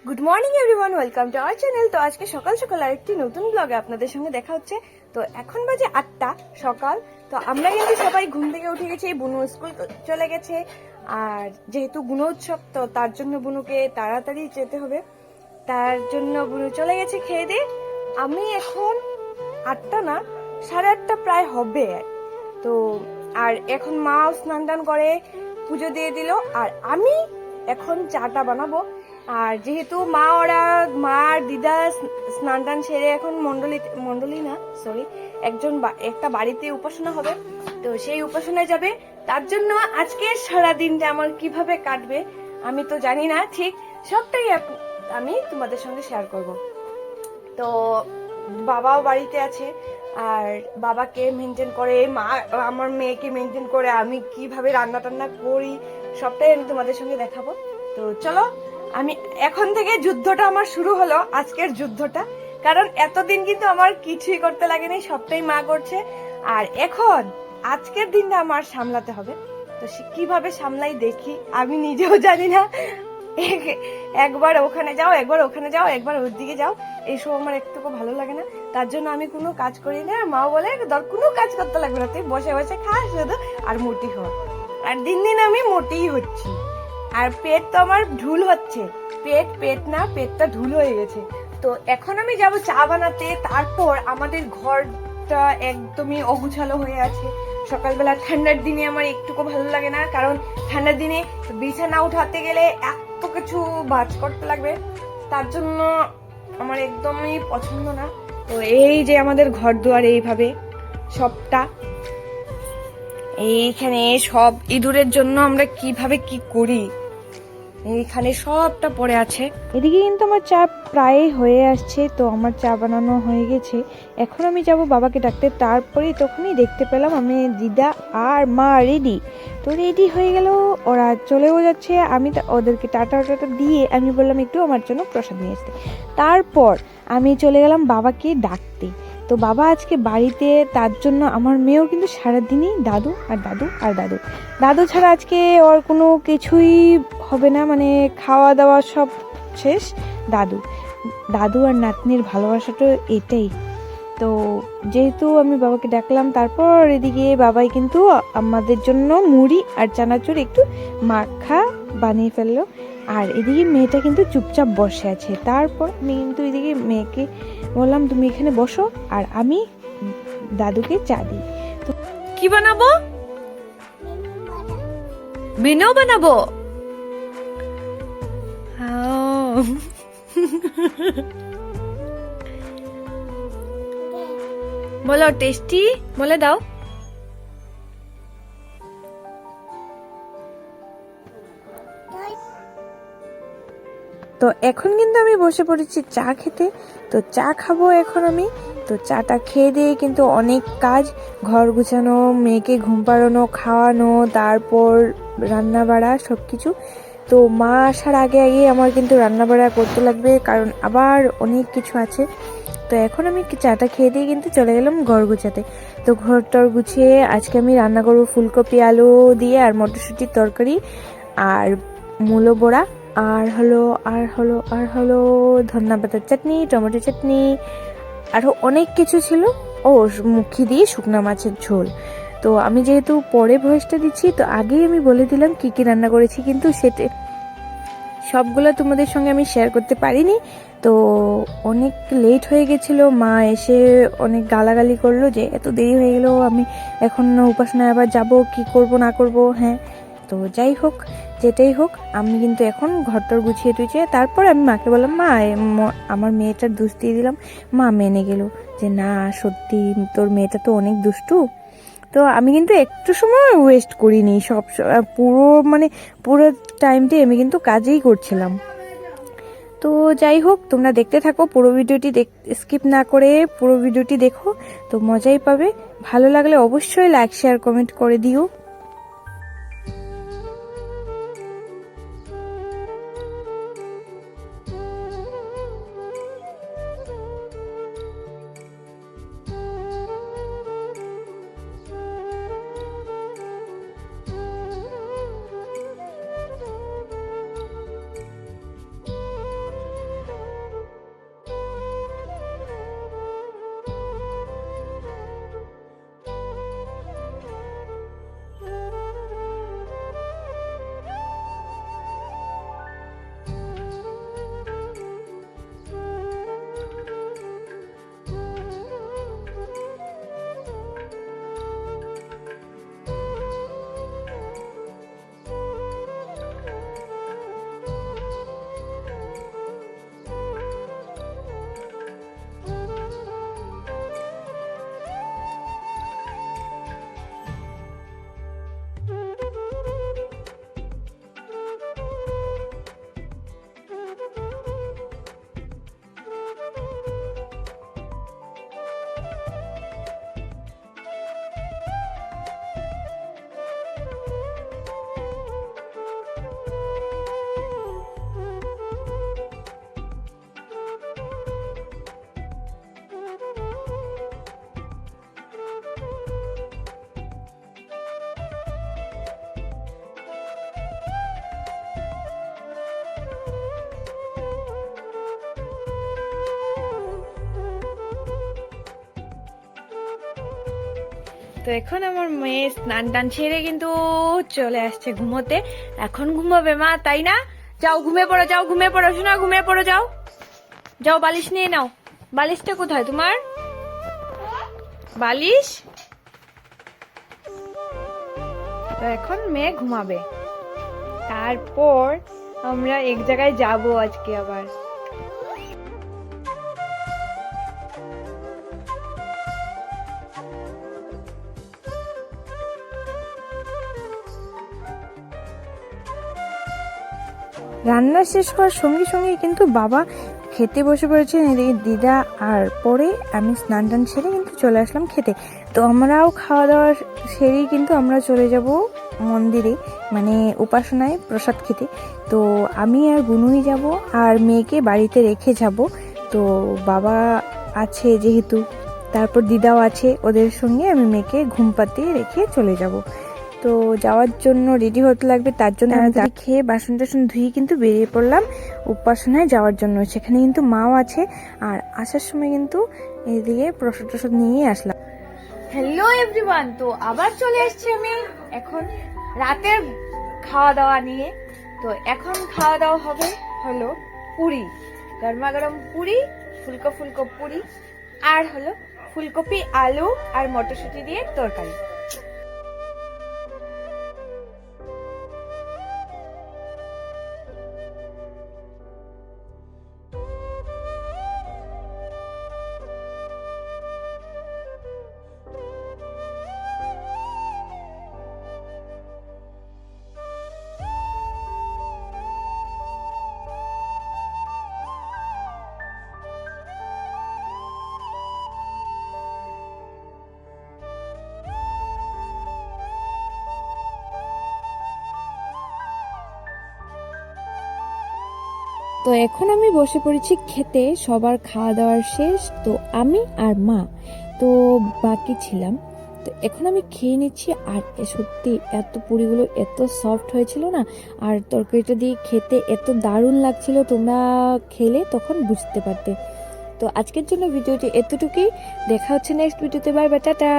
Good morning everyone, welcome to our channel. তো আজকে সকাল সকাল আরেকটি নতুন ব্লগে আপনাদের সঙ্গে দেখা হচ্ছে। তো এখন বাজে 8টা সকাল। তো আমরা কিন্তু সবাই ঘুম থেকে উঠে গেছি, বুনু স্কুল চলে গেছে। আর যেহেতু বুনো উৎসব, তো তার জন্য বুনুকে তাড়াতাড়ি যেতে হবে, তার জন্য বুনু চলে গেছে খেয়ে দিয়ে। আমি এখন 8টা না, 8:30 প্রায় হবে। তো আর এখন মা স্নান টান করে পুজো দিয়ে দিল, আর আমি এখন চাটা বানাবো। আর যেহেতু মা আর দিদা স্নান টান সেরে এখন মন্ডলী না সরি একটা বাড়িতে উপাসনা হবে, তো সেই উপাসনায় যাবে। তার জন্য আজকে সারা দিনটা আমার কিভাবে কাটবে আমি তো জানি না, ঠিক সবটাই আমি তোমাদের সঙ্গে শেয়ার করব। তো বাবাও বাড়িতে আছে, আর বাবাকে মেনটেন করে মা, আমার মেয়েকে মেনটেন করে আমি কিভাবে রান্না টান্না করি সবটাই আমি তোমাদের সঙ্গে দেখাবো। তো চলো, আমি এখন থেকে যুদ্ধটা আমার শুরু হলো, আজকের যুদ্ধটা। কারণ এতদিন কিন্তু আমার কিছুই করতে লাগেনি, সবটাই মা করছে। আর এখন আজকের দিনটা আমার সামলাতে হবে। তো কিভাবে সামলাই দেখি, আমি নিজেও জানি না। একবার ওখানে যাও, একবার ওখানে যাও, একবার ওর দিকে যাও, এইসব আমার একটুকু ভালো লাগে না। তার জন্য আমি কোনো কাজ করি না। মাও বলে কোনো কাজ করতে লাগবে না, তুই বসে বসে খা শুধু আর মোটি হ। আর দিন দিন আমি মোটিই হচ্ছি। আর পেট তো আমার ঢুল হচ্ছে, পেটটা ঢুল হয়ে গেছে। তো এখন আমি যাব চা বানাতে। তারপর আমাদের ঘরটা একদমই অগুছালো হয়ে আছে। সকালবেলা ঠান্ডার দিনে আমার একটুকু ভালো লাগে না, কারণ ঠান্ডার দিনে বিছানা উঠাতে গেলে এত কিছু বাজ করতে লাগবে, তার জন্য আমার একদমই পছন্দ না। তো এই যে আমাদের ঘর দুয়ার এইভাবে সবটা, এইখানে সব ইঁদুরের জন্য আমরা কিভাবে কি করি, এইখানে সবটা পড়ে আছে। এদিকে কিন্তু আমার চা প্রায় হয়ে আসছে। তো আমার চা বানানো হয়ে গেছে, এখন আমি যাব বাবাকে ডাকতে। তারপরে তখনই দেখতে পেলাম আমি দিদা আর মা রেডি। তো রেডি হয়ে গেল, ওরা চলেও যাচ্ছে। আমি ওদেরকে টাটা দিয়ে আমি বললাম একটু আমার জন্য প্রসাদ নিয়ে আসতে। তারপর আমি চলে গেলাম বাবাকে ডাকতে। তো বাবা আজকে বাড়িতে, তার জন্য আমার মেয়েও কিন্তু সারাদিনই দাদু আর দাদু আর দাদু দাদু ছাড়া আজকে ওর কোনো কিছুই হবে না, মানে খাওয়া দাওয়া সব শেষ। দাদু আর নাতনির ভালোবাসাটা এটাই। তো যেহেতু আমি বাবাকে ডাকলাম, তারপর এদিকে বাবাই কিন্তু আমাদের জন্য মুড়ি আর চানাচুর একটু মাখা বানিয়ে ফেললো। আর এদিকে মেয়েটা কিন্তু চুপচাপ বসে আছে। তারপর আমি কিন্তু এদিকে মেয়েকে বললাম তুমি এখানে বসো, আর আমি দাদুকে চা দিই। তো কি বানাবো? মেনু বানাবো। বলো টেস্টি বলে দাও। তো এখন কিন্তু আমি বসে পড়েছি চা খেতে। তো চা খাবো এখন আমি। তো চাটা খেয়ে দিয়ে কিন্তু অনেক কাজ, ঘর গুছানো, মেয়েকে ঘুম পাড়ানো, খাওয়ানো, তারপর রান্না বাড়া সব কিছু। তো মা আসার আগে আমার কিন্তু রান্না বাড়া করতে লাগবে, কারণ আবার অনেক কিছু আছে। তো এখন আমি চাটা খেয়ে দিয়ে কিন্তু চলে গেলাম ঘর গুছাতে। তো ঘরটর গুছিয়ে আজকে আমি রান্না করবো ফুলকপি আলু দিয়ে আর মটরশুঁটির তরকারি আর মূলো বড়া, আর হলো ধনিয়া পাতার চাটনি, টমেটো চাটনি, আরও অনেক কিছু ছিল। ও মুখি দিয়ে শুকনা মাছের ঝোল। তো আমি যেহেতু পরে ভয়েসটা দিচ্ছি, তো আগেই আমি বলে দিলাম কি কি রান্না করেছি, কিন্তু সেটা সবগুলো তোমাদের সঙ্গে আমি শেয়ার করতে পারিনি। তো অনেক লেট হয়ে গেছিল, মা এসে অনেক গালাগালি করলো যে এত দেরি হয়ে গেল, আমি এখন উপাসনায় আবার যাব, কি করব না করব। হ্যাঁ, তো যাই হোক, যেটাই হোক, আমি কিন্তু এখন ঘরটর গুছিয়ে টুছিয়ে তারপর আমি মাকে বললাম মা আমার মেয়েটার দোষ দিয়ে দিলাম। মা মেনে গেল যে না সত্যি তোর মেয়েটা তো অনেক দুষ্টু। তো আমি কিন্তু একটু সময় ওয়েস্ট করিনি, পুরো টাইমটাই আমি কিন্তু কাজেই করছিলাম। তো যাই হোক, তোমরা দেখতে থাকো পুরো ভিডিওটি, স্কিপ না করে পুরো ভিডিওটি দেখো, তো মজাই পাবে। ভালো লাগলে অবশ্যই লাইক শেয়ার কমেন্ট করে দিও। তো এখন আমার মেয়ে স্নান টান সেরে কিন্তু চলে আসছে ঘুমোতে। এখন ঘুমাবে মা, তাই না? যাও ঘুমিয়ে পড়ো, যাও ঘুমিয়ে পড়ো, শোনা ঘুমিয়ে পড়ো, যাও যাও, বালিশ নিয়ে নাও। বালিশটা কোথায় তোমার? বালিশ। তো এখন মেয়ে ঘুমাবে, তারপর আমরা এক জায়গায় যাব আজকে আবার। রান্না শেষ হওয়ার সঙ্গে সঙ্গে কিন্তু বাবা খেতে বসে পড়েছেন, এদিকে দিদা, আর পরে আমি স্নান টান সেরে কিন্তু চলে আসলাম খেতে। তো আমরাও খাওয়া দাওয়া সেরেই কিন্তু আমরা চলে যাব মন্দিরে, মানে উপাসনায় প্রসাদ খেতে। তো আমি আর গুনুই যাব, আর মেয়েকে বাড়িতে রেখে যাব। তো বাবা আছে যেহেতু, তারপর দিদাও আছে, ওদের সঙ্গে আমি মেয়েকে ঘুম পাতিয়ে রেখে চলে যাব। তো যাওয়ার জন্য রেডি হতে লাগবে, তার জন্য আমি খেয়ে বাসন টাসন ধুয়ে কিন্তু বেরিয়ে পড়লাম উপাসনায় যাওয়ার জন্য। সেখানে কিন্তু মাও আছে, আর আসার সময় কিন্তু এদিকে প্রসাদ টসাদ নিয়ে আসলাম। হ্যালো এভরিওয়ান, তো আবার চলে আসছি আমি এখন রাতের খাওয়া দাওয়া নিয়ে। তো এখন খাওয়া দাওয়া হবে হলো পুরি, গরমা গরম পুরি, ফুলকো ফুলকো পুরি, আর হলো ফুলকপি আলু আর মটরশুঁটি দিয়ে তরকারি। তো এখন আমি বসে পড়েছি খেতে, সবার খাওয়া দাওয়ার শেষ। তো আমি আর মা তো বাকি ছিলাম। তো এখন আমি খেয়ে নিচ্ছি, আর সত্যি এত পুরিগুলো এত সফট হয়েছিল না, আর তরকারিটা দিয়ে খেতে এত দারুণ লাগছিল, তোমরা খেলে তখন বুঝতে পারতে। তো আজকের জন্য ভিডিওটি এতটুকুই, দেখা হচ্ছে নেক্সট ভিডিওতে। Bye bye, tata.